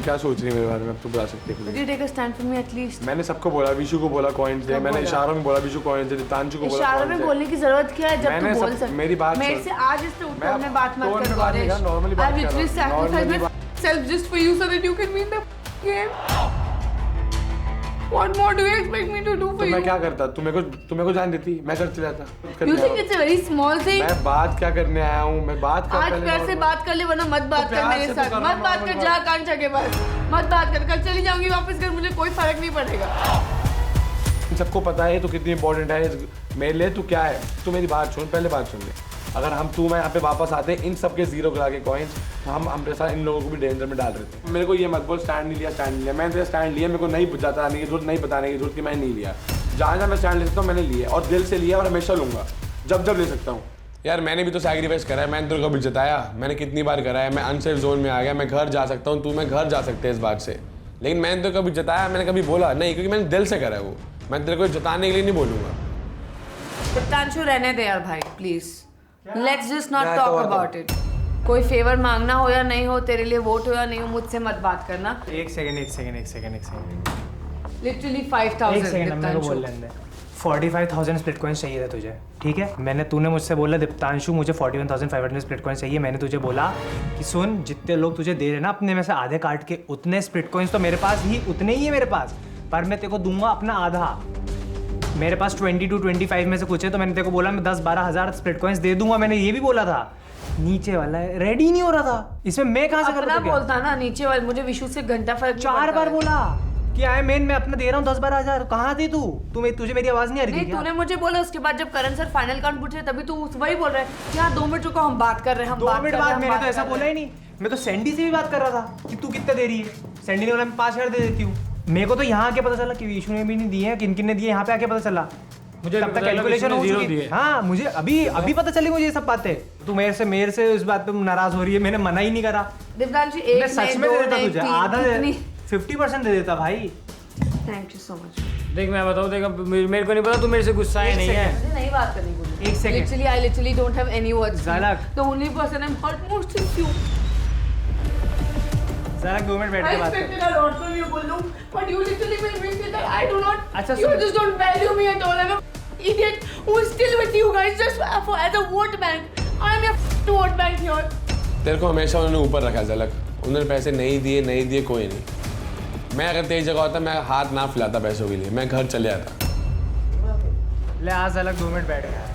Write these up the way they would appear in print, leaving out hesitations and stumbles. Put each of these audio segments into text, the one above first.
क्या सोच रही है मेरे बारे में, अब तू बता सकती है? Would you take a stand for me at least? मैंने सबको बोला, विशु को बोला कॉइन्स दे, मैंने इशारों में बोला विशु कॉइन्स दे, तांशु को बोला इशारों में बोलने की जरूरत क्या है जब तू बोल सकता? मेरी बात मेरे से आज इससे उठ कर मैं बात मत कर गौरेश। नॉर्मली बात कर रहा हूं। sacrifice myself just for you so that you can win the game. What more do you expect me to do for you? मैं क्या करता? तू मेरे को जान देती, मैं कर चला जाता। You think it's a very small thing? मैं बात क्या करने आया हूँ? मैं बात कर आज प्यार से बात कर ले, वरना मत बात कर मेरे साथ। मत बात कर, जा कांचा के पास। मत बात कर, कल चली जाऊंगी वापस घर, मुझे कोई फर्क नहीं पड़ेगा। सबको पता है तू कितनी इंपॉर्टेंट है मेरे लिए। तू क्या है? तू मेरी बात सुन, पहले बात सुन ले। अगर हम तू मैं यहाँ पे वापस आते इन सब के जीरो करा के कॉइन्स, हम साथ इन लोगों को भी डेंजर में डाल रहे थे। मेरे को ये मत बोल स्टैंड नहीं लिया। मैंने तेरा स्टैंड लिया, मेरे को नहीं बताने की जरूरत, नहीं बताने की जरूरत कि मैंने नहीं लिया। जहाँ मैं स्टैंड ले सकता हूँ मैंने लिया, और दिल से लिया और हमेशा लूंगा जब ले सकता हूँ। यार मैंने भी तो सैक्रिफाइस करा है, मैंने तेरे को भी जताया, मैंने कितनी बार करा है। मैं अनसेफ जोन में आ गया, मैं घर जा सकता हूँ, तू मैं घर जा सकते हैं इस बात से, लेकिन मैंने तो कभी जताया, मैंने कभी बोला नहीं, क्योंकि मैंने दिल से करा है वो। मैं तेरे को जताने के लिए नहीं बोलूँगा। दीप्तांशु रहने दे यार भाई please, let's just not talk about it. कोई फेवर मांगना हो या नहीं हो, तेरे लिए वोट हो या नहीं हो, मुझसे मत बात करना। एक सेकंड लिटरली 5000। एक सेकंड मेरे को बोल लेने दे। 45,000 स्प्लिट कॉइन्स चाहिए थे तुझे, ठीक है? तूने मुझसे बोला दीप्तांशु मुझे 41,500 स्प्लिट कॉइन्स चाहिए। मैंने तुझे बोला कि सुन, जितने लोग तुझे दे रहे ना अपने में से आधे काट के, उतने स्प्लिट कॉइन्स तो मेरे पास ही उतने ही है मेरे पास, पर मैं तेरे को दूंगा अपना आधा। मेरे पास 20 to 25 में से कुछ है, तो मैंने तेरे को बोला मैं 10-12 हज़ार स्प्लिट कॉइन्स दे दूंगा। मैंने ये भी बोला था। नीचे वाला रेडी नहीं हो रहा था, इसमें मैं कहाँ से अपना बोलता ना नीचे वाले। मुझे विशु से घंटा फर्क 4 बार बोला कि आई मेन मैं अपना दे रहा हूँ 10-12 हज़ार। कहाँ थी तू? तुझे मेरी आवाज नहीं आ रही थी? तूने मुझे बोला, उसके बाद जब करण सर फाइनल काउंट पूछे तभी तू वही बोल रहा है यार 2 मिनट रुको, हम बात कर रहे हैं। 2 मिनट बाद मैंने तो ऐसा बोला ही नहीं। मैं तो सैंडी से भी बात कर रहा था कि तू कितना दे रही है। सैंडी ने बोला मैं 5,000 दे देती हूँ। मेरे को तो यहाँ आके पता चला कि विशु ने भी नहीं दिए, किन किन ने दिए यहाँ पे आके पता चला। मुझे तब तक कैलकुलेशन हो चुकी है। हाँ, मुझे अभी पता चली मुझे ये सब बातें। तू मेरे से इस बात पे नाराज हो रही है। मैंने मना ही नहीं करा। दीप्तांशु मैं सच में दे देता तुझे, आधा 50% दे देता भाई। Thank you so much. देख मैं बताऊँ, देख मेरे को नहीं पता तू मेरे से गुस्सा है नहीं है। मुझे नहीं बात करनी बोली। एक second. I literally don't have any words. ज़ालक। The only person I'm hurt most is you. ज़ालक 2 minute बैठ के बात कर। I expected a lot from you, Gullu, but you literally made me feel that I do not. अच्छा, You soon. just don't value me at all. I'm a idiot who is still with you guys just as a vote bank. I'm your vote bank here. तेरे को हमेशा उन्होंने ऊपर रखा झलक। उन्होंने पैसे नहीं दिए कोई नहीं। मैं अगर तेरी जगह होता मैं हाथ ना फैलाता पैसों के लिए, मैं घर चले आता। ले आज अलग 2 मिनट बैठ गया।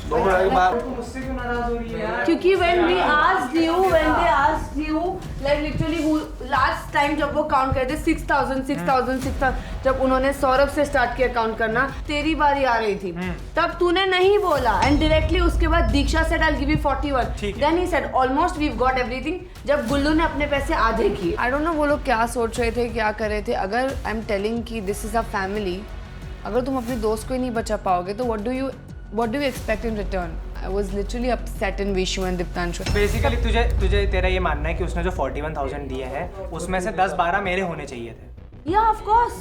2 मिनट के बाद मुझसे क्यों नाराज हो रही है यार? क्योंकि when they asked you like literally who last time जब वो काउंट करते 6,000 जब उन्होंने सौरभ से स्टार्ट किया काउंट करना, तेरी बारी आ रही थी, तब तूने नहीं बोला एंड डायरेक्टली उसके बाद Diksha said I will give you 41, then he said almost we got everything, जब गुल्लू ने अपने पैसे आधे किए। आई डोंट नो वो लोग क्या सोच रहे थे, क्या कर रहे थे। अगर आई एम टेलिंग कि दिस इज अ फैमिली, अगर तुम अपने दोस्त को ही नहीं बचा पाओगे तो what do you expect in return? I was literally upset in Vishu and Diptanshu. Basically तुझे तेरा ये मानना है कि उसने जो 41,000 दिए हैं उसमें से 10-12 मेरे होने चाहिए थे। Yeah, of course.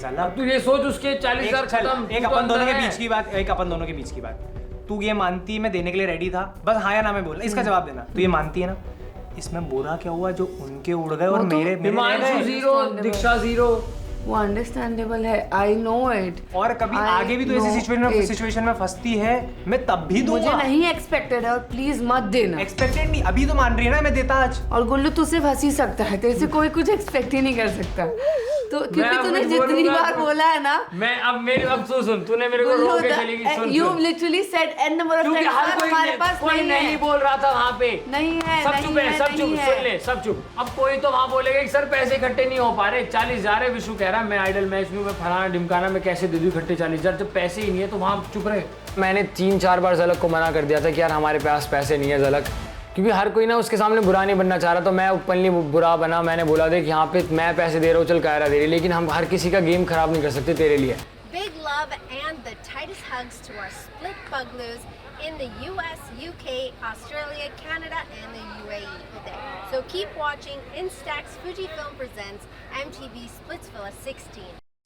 ज़ालक, तू ये सोच उसके 40,000 खत्म। एक अपन दोनों के बीच की बात। तू ये मानती मैं देने के लिए रेडी था, बस हाँ या ना में बोला, इसका जवाब देना। तू ये मानती है ना? इसमें बुरा क्या हुआ जो उनके उड़ गए और मेरे हिमांशु 0, दीक्षा 0। वो अंडरस्टैंडेबल है, आई नो इट। और कभी आगे भी तो ऐसी सिचुएशन में फंसती है, मैं तब भी दूंगा। मुझे नहीं एक्सपेक्टेड है और प्लीज मत देना। एक्सपेक्टेड नहीं, अभी तो मान रही है ना मैं देता आज। और गुल्लू तू सिर्फ हंस ही सकता है, तेरे से कोई कुछ एक्सपेक्ट ही नहीं कर सकता, तो क्योंकि तूने जितनी बार बोला है ना। मैं अब सुन तूने मेरे को रोक के चली गई। सुन you literally said an number of times हमारे पास कोई नहीं बोल रहा था वहाँ पे। नहीं है, सब चुप है, सब चुप, सुन ले, सब चुप। अब कोई तो वहाँ बोलेगा कि सर पैसे इकट्ठे नहीं हो पा रहे, 40,000 है। विशु कह रहा है मैं आइडल मैच में मैं फलाना ढिमकाना में कैसे दे दूं इकट्ठे 40,000, जब पैसे ही नहीं है तो वहाँ चुप रहे। मैंने 3-4 बार झलक को मना कर दिया था कि यार हमारे पास पैसे नहीं है झलक, क्योंकि हर कोई ना उसके सामने बुरा नहीं बनना चाह रहा, तो मैं ओपनली बुरा बना। मैंने बोला देख यहाँ पे मैं पैसे दे रहा हूँ, चल कायरा दे रही, लेकिन हम हर किसी का गेम खराब नहीं कर सकते तेरे लिए। Big love and the tightest hugs to our split bugloos in the US, UK, Australia, Canada and the UAE today. So keep watching Instax Fujifilm presents MTV Splitsvilla 16.